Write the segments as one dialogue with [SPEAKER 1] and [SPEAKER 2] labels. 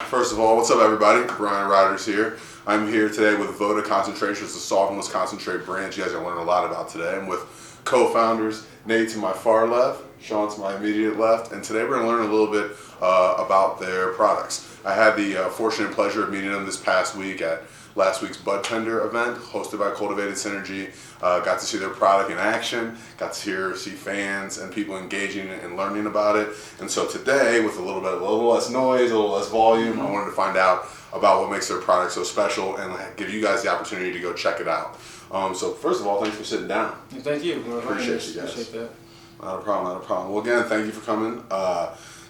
[SPEAKER 1] First of all, what's up everybody? Brian Riders here. I'm here today with Voda Concentrations, the solventless concentrate brand you guys are learning a lot about today. I'm with co-founders Nate to my far left, Sean to my immediate left, and today we're going to learn a little bit about their products. I had the fortune and pleasure of meeting them this past week at last week's Bud Tender event hosted by Cultivated Synergy. Got to see their product in action, got to see fans and people engaging and learning about it. And so today, with a little less noise, a little less volume, I wanted to find out about what makes their product so special and give you guys the opportunity to go check it out. So first of all, thanks for sitting down.
[SPEAKER 2] Thank you.
[SPEAKER 1] Appreciate you guys.
[SPEAKER 2] Appreciate that.
[SPEAKER 1] Not a problem. Well, again, thank you for coming.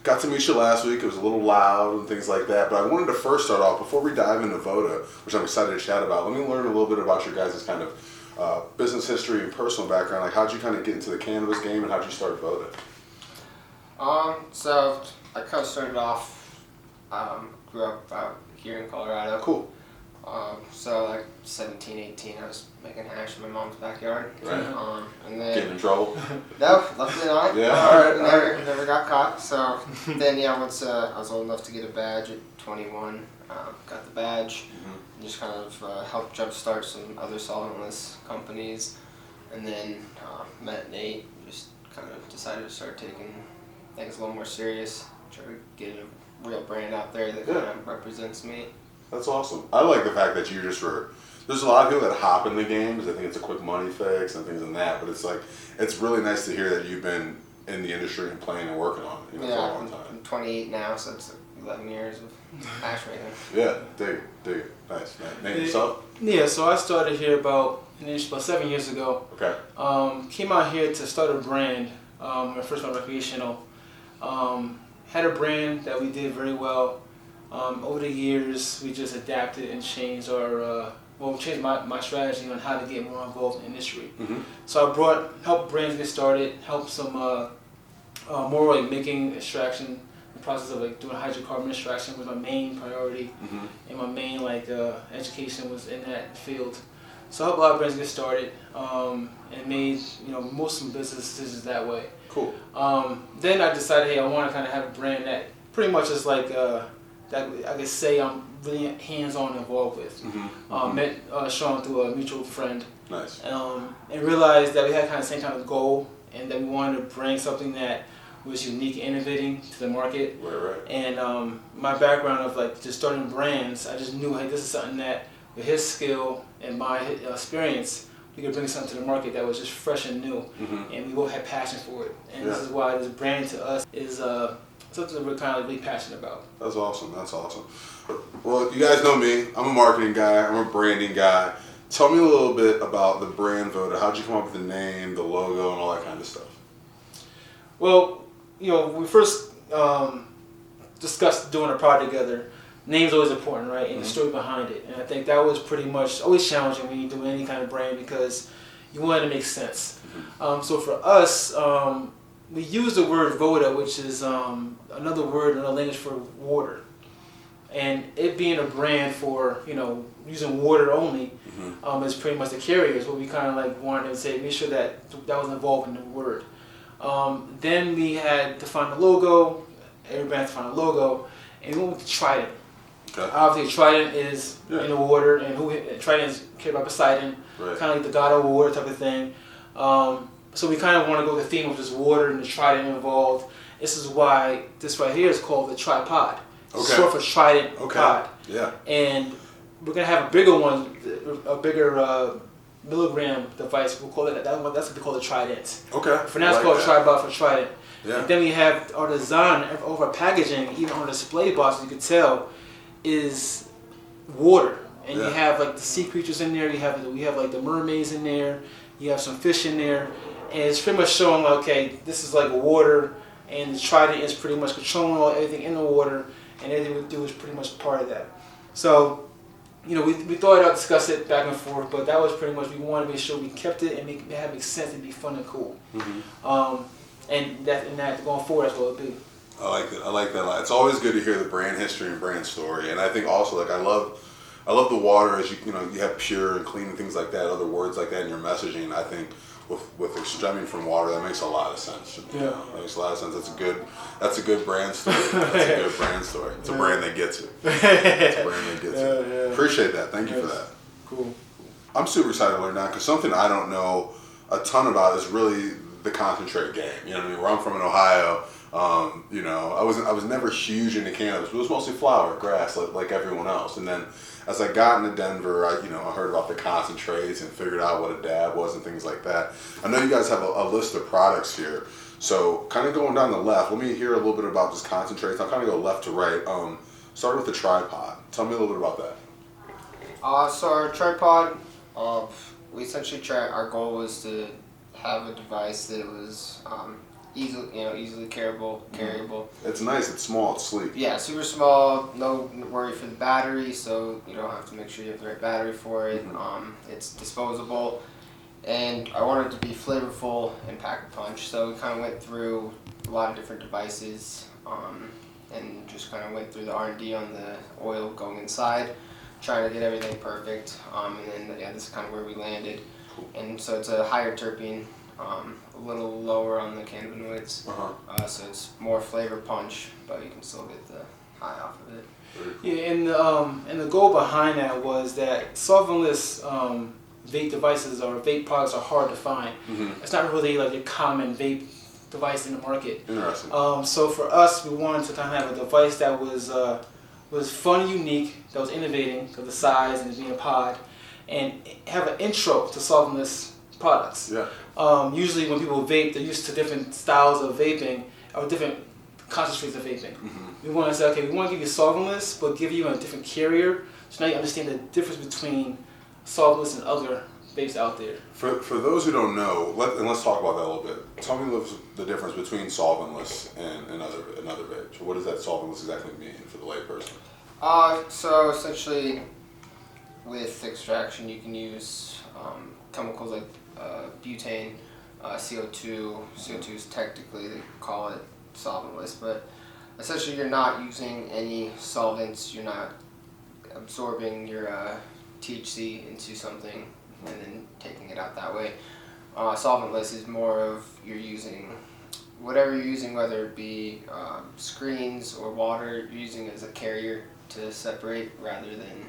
[SPEAKER 1] Got to meet you last week. It was a little loud and things like that, but I wanted to first start off, before we dive into Voda, which I'm excited to chat about, let me learn a little bit about your guys' kind of business history and personal background. Like, how'd you kind of get into the cannabis game and how'd you start Voda?
[SPEAKER 3] So I kind of started off, grew up out here in Colorado.
[SPEAKER 1] Cool.
[SPEAKER 3] So like 17, 18, I was making hash in my mom's backyard.
[SPEAKER 1] Right.
[SPEAKER 3] And then
[SPEAKER 1] Getting in trouble?
[SPEAKER 3] No, luckily not.
[SPEAKER 1] Yeah, alright.
[SPEAKER 3] Never got caught. So then once I was old enough to get a badge at 21, got the badge. And just kind of helped jumpstart some other solventless companies. And then met Nate, just kind of decided to start taking things a little more serious, try to get a real brand out there that kind of represents me.
[SPEAKER 1] That's awesome. I like the fact that you just were, there's a lot of people that hop in the game because they think it's a quick money fix and things like that, but it's like, it's really nice to hear that you've been in the industry and playing and working on it for a long time.
[SPEAKER 3] I'm 28 now, so it's 11 years of hash making.
[SPEAKER 1] Yeah, dig it. Nice. Nate, yourself?
[SPEAKER 2] Yeah, so I started here about 7 years ago.
[SPEAKER 1] Okay.
[SPEAKER 2] Came out here to start a brand, my first one recreational. Had a brand that we did very well. Over the years, we just adapted and changed our, changed my strategy on how to get more involved in the industry. So I helped brands get started, helped some more like making extraction, the process of like doing hydrocarbon extraction was my main priority, and my main education was in that field. So I helped a lot of brands get started, and made most of the business decisions that way.
[SPEAKER 1] Cool.
[SPEAKER 2] Then I decided, hey, I want to kind of have a brand that pretty much is like that I could say I'm really hands-on involved with. Met Sean through a mutual friend.
[SPEAKER 1] Nice.
[SPEAKER 2] And realized that we had kind of the same kind of goal, and that we wanted to bring something that was unique and innovating to the market.
[SPEAKER 1] Right.
[SPEAKER 2] And my background of like just starting brands, I just knew, hey, this is something that with his skill and my experience, we could bring something to the market that was just fresh and new, and we both had passion for it. And this is why this brand to us is something that we're kind of really passionate about.
[SPEAKER 1] That's awesome. Well, you guys know me. I'm a marketing guy. I'm a branding guy. Tell me a little bit about the brand Voda. How'd you come up with the name, the logo, and all that kind of stuff?
[SPEAKER 2] Well, we first discussed doing a project together. Name's always important, right? And the story behind it. And I think that was pretty much always challenging when you do any kind of brand because you want it to make sense. So for us, we use the word Voda, which is another word, another language for water. And it being a brand for, using water only is pretty much the carriers. What we kind of like wanted to say, make sure that was involved in the word. Then we had to find a logo, every brand had to find a logo, and we went with Trident.
[SPEAKER 1] Okay.
[SPEAKER 2] Obviously, Trident is in the water, and Trident is carried by Poseidon, kind of like the god of water type of thing. So we kind of want to go with the theme of just water and the trident involved. This is why this right here is called the tripod.
[SPEAKER 1] Okay.
[SPEAKER 2] Short for Trident pod.
[SPEAKER 1] Yeah.
[SPEAKER 2] And we're gonna have a bigger one, a bigger milligram device. We'll call it that's what we call the Trident.
[SPEAKER 1] Okay.
[SPEAKER 2] For now, it's called tripod for Trident.
[SPEAKER 1] Yeah.
[SPEAKER 2] And then we have our design of our packaging, even on the display box, you can tell, is water. And you have like the sea creatures in there. We have like the mermaids in there. You have some fish in there. And it's pretty much showing, okay, this is like water, and the Trident is pretty much controlling everything in the water, and everything we do is pretty much part of that. So, we thought I'd discuss it back and forth, but that was pretty much, we wanted to make sure we kept it and make it make sense and be fun and cool. And that going forward, that's what it'll be.
[SPEAKER 1] I like that a lot. It's always good to hear the brand history and brand story, and I think also, like, I love I love the water as you know you have pure and clean and things like that, other words like that in your messaging. I think with stemming from water, that makes a lot of sense. You know? That makes a lot of sense. That's a good brand story. That's a good brand story. It's a brand that gets it. It's a brand that gets it. Appreciate that. Thank you for that.
[SPEAKER 2] Cool.
[SPEAKER 1] I'm super excited to learn now because something I don't know a ton about is really the concentrate game. You know what I mean? Where I'm from in Ohio, you know, I was never huge into cannabis. But it was mostly flower, grass, like everyone else. And then as I got into Denver, I heard about the concentrates and figured out what a dab was and things like that. I know you guys have a list of products here. So kind of going down the left, let me hear a little bit about just concentrates. I'll kind of go left to right. Start with the tripod. Tell me a little bit about that.
[SPEAKER 3] So our tripod, we essentially our goal was to have a device that was easily carryable.
[SPEAKER 1] It's nice. It's small. It's sleek.
[SPEAKER 3] Yeah, super small. No worry for the battery, so you don't have to make sure you have the right battery for it. It's disposable, and I wanted it to be flavorful and pack a punch. So we kind of went through a lot of different devices, and just kind of went through the R&D on the oil going inside, trying to get everything perfect. And then this is kind of where we landed. And so it's a higher terpene, a little lower on the cannabinoids, so it's more flavor punch, but you can still get the high off of it.
[SPEAKER 2] Yeah, and the goal behind that was that solventless vape devices or vape products are hard to find. It's not really like a common vape device in the market.
[SPEAKER 1] Interesting.
[SPEAKER 2] So for us, we wanted to kind of have a device that was fun and unique, that was innovating because the size and it being a pod, and have an intro to solventless products.
[SPEAKER 1] Yeah.
[SPEAKER 2] Usually when people vape, they're used to different styles of vaping or different concentrates of vaping. We want to say, okay, we want to give you solventless, but give you a different carrier, so now you understand the difference between solventless and other vapes out there.
[SPEAKER 1] For those who don't know, let's talk about that a little bit. Tell me the difference between solventless and another vape. What does that solventless exactly mean for the layperson?
[SPEAKER 3] So essentially, with extraction, you can use chemicals like butane, CO2. CO2 is technically, they call it solventless, but essentially you're not using any solvents. You're not absorbing your THC into something and then taking it out that way. Solventless is more of you're using whatever you're using, whether it be screens or water, you're using it as a carrier to separate rather than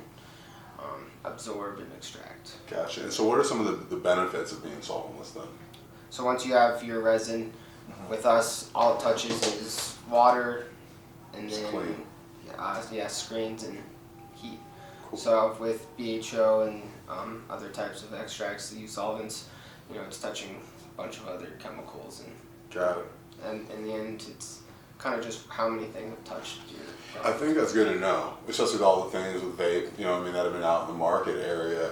[SPEAKER 3] absorb and extract.
[SPEAKER 1] Gotcha. And so what are some of the benefits of being solventless then?
[SPEAKER 3] So once you have your resin, with us, all it touches is water and
[SPEAKER 1] It's
[SPEAKER 3] then
[SPEAKER 1] clean.
[SPEAKER 3] screens and heat.
[SPEAKER 1] Cool.
[SPEAKER 3] So with BHO and other types of extracts that use solvents, it's touching a bunch of other chemicals, and
[SPEAKER 1] Got it.
[SPEAKER 3] and in the end, it's kind of just how many things have touched your
[SPEAKER 1] I think that's good to know, especially with all the things with vape, that have been out in the market area.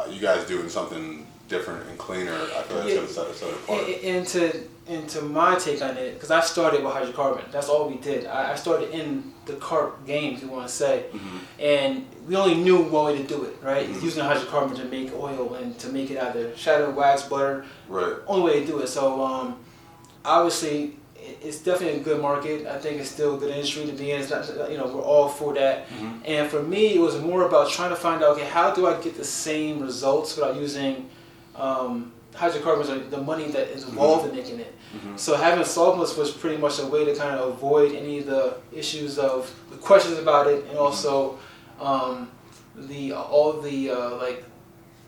[SPEAKER 1] You guys doing something different and cleaner, I feel that's going to set it apart.
[SPEAKER 2] And to my take on it, because I started with hydrocarbon, that's all we did. I started in the carp game, if you want to say, and we only knew one way to do it, right? Using hydrocarbon to make oil and to make it either shadow, wax, butter,
[SPEAKER 1] Right.
[SPEAKER 2] only way to do it. So obviously, it's definitely a good market. I think it's still a good industry to be in. It's not, we're all for that. And for me, it was more about trying to find out, okay, how do I get the same results without using hydrocarbons or the money that is involved in making it. So having solventless was pretty much a way to kind of avoid any of the issues of the questions about it, and also the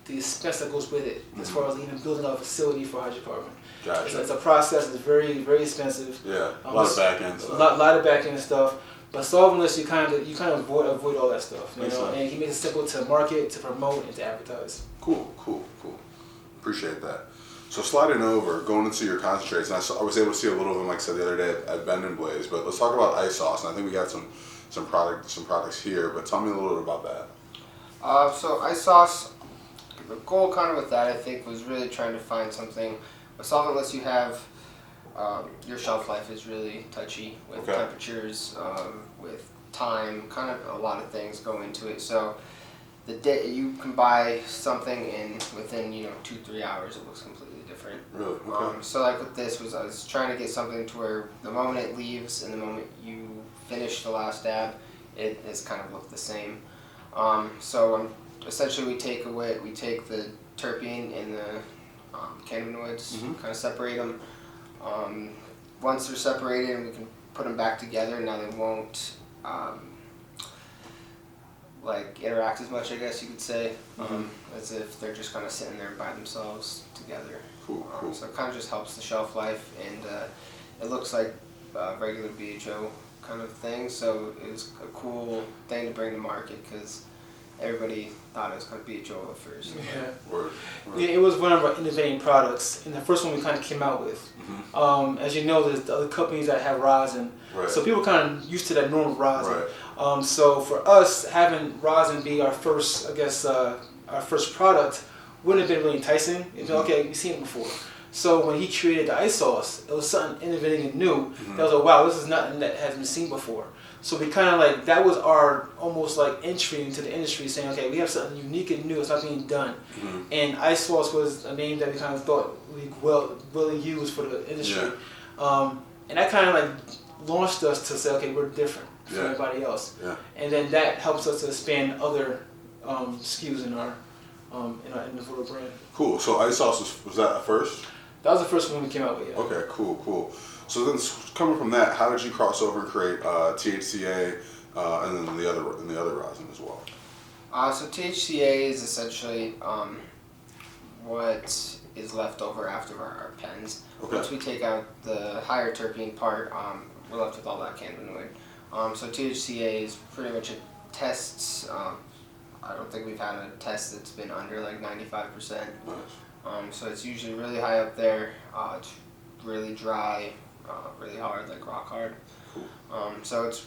[SPEAKER 2] expense that goes with it, as far as even building a facility for hydrocarbon.
[SPEAKER 1] Gotcha.
[SPEAKER 2] It's a process. It's very, very expensive.
[SPEAKER 1] Yeah, a lot of back end stuff.
[SPEAKER 2] A lot of back end stuff. But solventless, you kind of avoid all that stuff,
[SPEAKER 1] Makes sense.
[SPEAKER 2] and he makes it simple to market, to promote, and to advertise.
[SPEAKER 1] Cool. Appreciate that. So sliding over, going into your concentrates, and I was able to see a little of them, like I said the other day at Bend and Blaze. But let's talk about ice sauce, and I think we got some products here. But tell me a little bit about that.
[SPEAKER 3] So ice sauce, the goal kind of with that, I think, was really trying to find something. With solventless, you have your shelf life is really touchy with temperatures, with time, kind of a lot of things go into it. So the day you can buy something and within 2-3 hours it looks completely different.
[SPEAKER 1] Really? Okay.
[SPEAKER 3] So like with this I was trying to get something to where the moment it leaves and the moment you finish the last dab, it has kind of looked the same. Essentially we take the terpene and the cannabinoids, kind of separate them. Once they're separated, we can put them back together. Now they won't interact as much, I guess you could say, as if they're just kind of sitting there by themselves together.
[SPEAKER 1] Cool.
[SPEAKER 3] So it kind of just helps the shelf life, and it looks like regular BHO kind of thing. So it was a cool thing to bring to market because everybody thought it was kind of BHO at first.
[SPEAKER 2] Yeah.
[SPEAKER 1] Word.
[SPEAKER 2] Yeah, it was one of our innovating products, and the first one we kind of came out with. As you know, there's the other companies that have rosin, so people kind of used to that normal rosin.
[SPEAKER 1] Right.
[SPEAKER 2] So for us, having rosin be our first, I guess, our first product wouldn't have been really enticing. It's okay, we've seen it before. So when he created the ice sauce, it was something innovative and new. That was like, wow, this is nothing that has been seen before. So we kind of like, that was our almost like entry into the industry, saying, okay, we have something unique and new, it's not being done. And ice sauce was a name that we kind of thought we really use for the industry. And that kind of like launched us to say, okay, we're different from everybody else. And then that helps us to expand other SKUs in in the Voda brand.
[SPEAKER 1] Cool. So ice sauce was that first?
[SPEAKER 2] That was the first one we came out with. Yeah.
[SPEAKER 1] Okay. Cool. So then, coming from that, how did you cross over and create THCA and then the other rosin as well?
[SPEAKER 3] So THCA is essentially what is left over after our pens.
[SPEAKER 1] Okay.
[SPEAKER 3] Once we take out the higher terpene part, we're left with all that cannabinoid. So THCA is pretty much a tests. I don't think we've had a test that's been under like 95%.
[SPEAKER 1] Nice.
[SPEAKER 3] So it's usually really high up there. It's really dry, really hard, like rock hard.
[SPEAKER 1] Cool.
[SPEAKER 3] So it's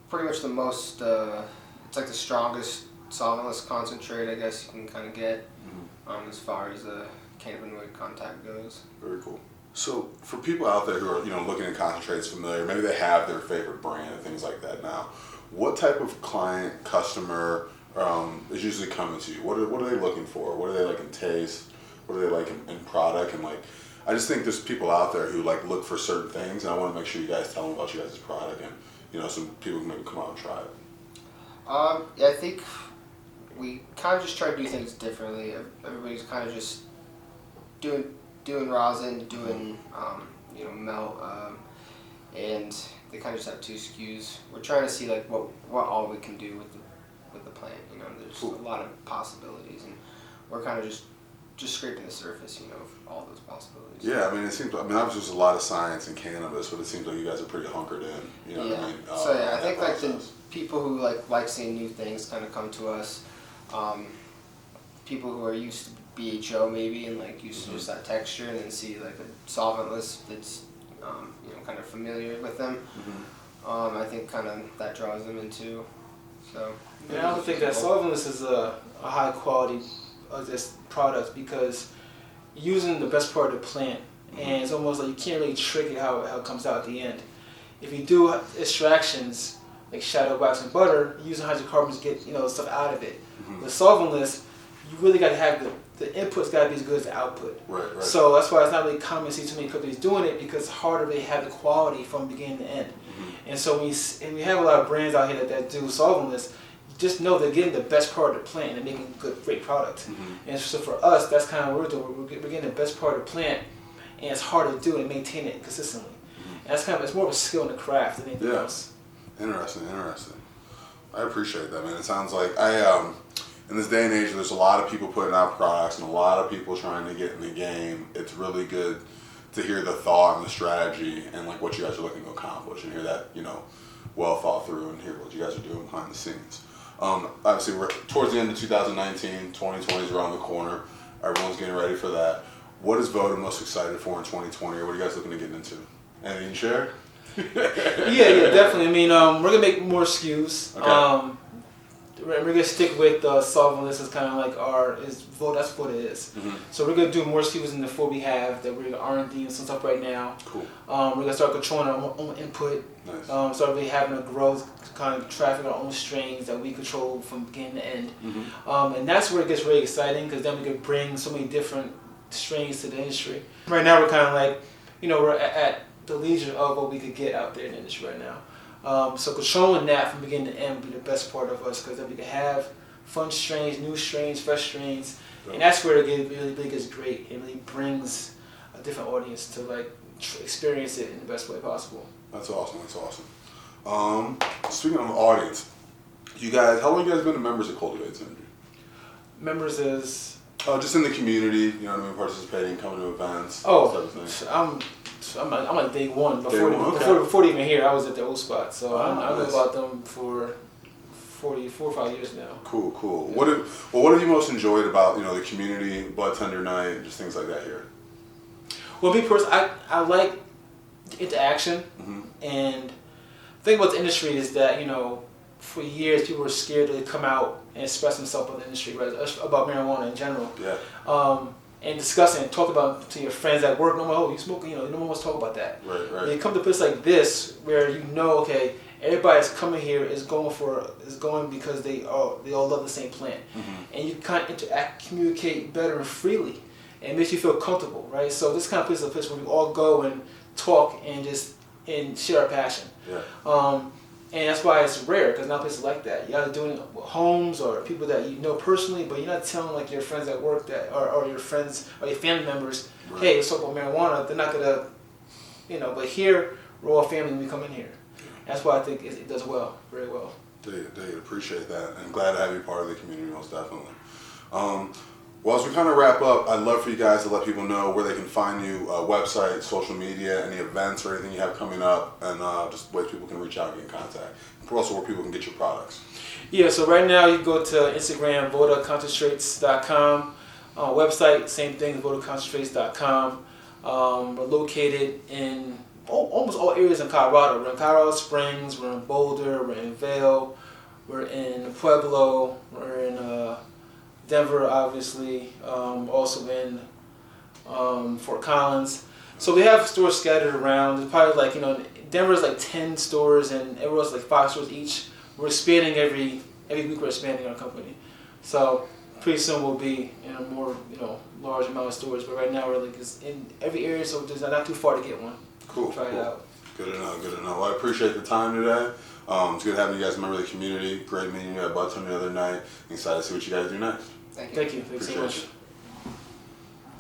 [SPEAKER 3] pretty much the most, it's like the strongest solventless concentrate, I guess you can kind of get as far as the cannabinoid contact goes.
[SPEAKER 1] Very cool. So for people out there who are looking at concentrates familiar, maybe they have their favorite brand and things like that now. What type of client, customer is usually coming to you? What are they looking for? What do they like in taste? What do they like in product? And like, I just think there's people out there who like look for certain things, and I want to make sure you guys tell them about you guys' product, and some people can maybe come out and try it.
[SPEAKER 3] Yeah, I think we kind of just try to do things differently. Everybody's kind of just doing rosin, doing melt, and they kind of just have two SKUs. We're trying to see like what all we can do with the plant. There's a lot of possibilities, and we're kind of just scraping the surface, of all those possibilities.
[SPEAKER 1] Yeah, I mean, obviously there's a lot of science in cannabis, but it seems like you guys are pretty hunkered in. What I mean?
[SPEAKER 3] So yeah, I think like the people who like seeing new things kind of come to us. People who are used to BHO maybe and like used to just that texture, and then see like a solventless that's kind of familiar with them. I think kind of that draws them into. So
[SPEAKER 2] yeah, I would think that solventless is a high quality of this product because using the best part of the plant, and it's almost like you can't really trick it how it comes out at the end. If you do extractions like shadow wax and butter, using hydrocarbons to get stuff out of it. With solventless, you really got to have the input's got to be as good as the output.
[SPEAKER 1] Right.
[SPEAKER 2] So that's why it's not really common to see too many companies doing it, because it's hard to really have the quality from beginning to end. And so we have a lot of brands out here that do solventless. You just know they're getting the best part of the plant and they're making great product. And so for us, that's kind of what we're doing. We're getting the best part of the plant, and it's hard to do and maintain it consistently. And that's it's more of a skill in the craft than anything else.
[SPEAKER 1] Interesting. I appreciate that, man. It sounds like in this day and age, there's a lot of people putting out products and a lot of people trying to get in the game. It's really good to hear the thought and the strategy and like what you guys are looking to accomplish, and hear that well thought through, and hear what you guys are doing behind the scenes. Obviously, we're towards the end of 2019. 2020 is around the corner. Everyone's getting ready for that. What is Voda most excited for in 2020, or what are you guys looking to get into? Anything to share?
[SPEAKER 2] Yeah, definitely. I mean, we're gonna make more SKUs.
[SPEAKER 1] Okay.
[SPEAKER 2] We're gonna stick with solventless as kind of like Voda. That's what it is. So we're gonna do more SKUs than the 4 we have. That we're R&D and some stuff right now.
[SPEAKER 1] Cool.
[SPEAKER 2] We're gonna start controlling our own input.
[SPEAKER 1] Nice.
[SPEAKER 2] Start really having a growth, kind of traffic our own strains that we control from beginning to end. And that's where it gets really exciting, because then we can bring so many different strains to the industry. Right now we're kind of like, we're at the leisure of what we could get out there in the industry right now. So controlling that from beginning to end would be the best part of us, because then we can have fun strains, new strains, fresh strains, and that's where it really gets great. It really brings a different audience to like experience it in the best way possible.
[SPEAKER 1] That's awesome. That's awesome. Speaking of audience, you guys, how long have you guys been members of Cultivate Synergy?
[SPEAKER 2] Members is
[SPEAKER 1] Just in the community, you know what I mean, participating, coming to events,
[SPEAKER 2] oh,
[SPEAKER 1] that type of thing.
[SPEAKER 2] I'm like day one.
[SPEAKER 1] Okay.
[SPEAKER 2] Before they even here, I was at the old spot, so I know
[SPEAKER 1] nice.
[SPEAKER 2] about them for 4 or 5 years now.
[SPEAKER 1] Cool. Yeah. What have you most enjoyed about, you know, the community, Blood Tender Night, and just things like that here?
[SPEAKER 2] Well, me personally, I like interaction, and the thing about the industry is that, you know, for years people were scared to come out and express themselves about the industry, right? About marijuana in general.
[SPEAKER 1] Yeah.
[SPEAKER 2] And discuss it and talk about it to your friends at work. No one, oh, you smoking? You know, no one wants to talk about that.
[SPEAKER 1] Right.
[SPEAKER 2] You come to a place like this where you know, okay, everybody's coming here is going because they all love the same plant, and you kind of interact, communicate better and freely, and it makes you feel comfortable, right? So this kind of place is a place where we all go and talk and share our passion.
[SPEAKER 1] Yeah.
[SPEAKER 2] And that's why it's rare, because not places like that. You're either doing it with homes or people that you know personally, but you're not telling like your friends at work that, or your friends or your family members,
[SPEAKER 1] Right.
[SPEAKER 2] hey, let's talk about marijuana. They're not gonna, you know. But here, we're all family when we come in here. That's why I think it does well, very well.
[SPEAKER 1] They appreciate that, and glad to have you part of the community, most definitely. Well, as we kind of wrap up, I'd love for you guys to let people know where they can find you, website, social media, any events or anything you have coming up, and just ways people can reach out and get in contact. But also where people can get your products.
[SPEAKER 2] Yeah, so right now you go to Instagram, VodaConcentrates.com. Website, same thing, VodaConcentrates.com. We're located in almost all areas in Colorado. We're in Colorado Springs, we're in Boulder, we're in Vail, we're in Pueblo, we're in Denver, obviously, also in Fort Collins. So we have stores scattered around. There's probably like, you know, Denver's like 10 stores and everywhere else like 5 stores each. We're expanding every week. We're expanding our company. So pretty soon we'll be in a more, you know, large amount of stores. But right now we're like in every area, so there's not too far to get one.
[SPEAKER 1] Cool.
[SPEAKER 2] Try it out.
[SPEAKER 1] Good to know. Well, I appreciate the time today. It's good having you guys a member of the community. Great meeting you at Blood Tender the other night. Excited to see what you guys do next.
[SPEAKER 3] Thank you.
[SPEAKER 2] Thank you. Thanks so
[SPEAKER 1] Appreciate
[SPEAKER 2] much.
[SPEAKER 1] you.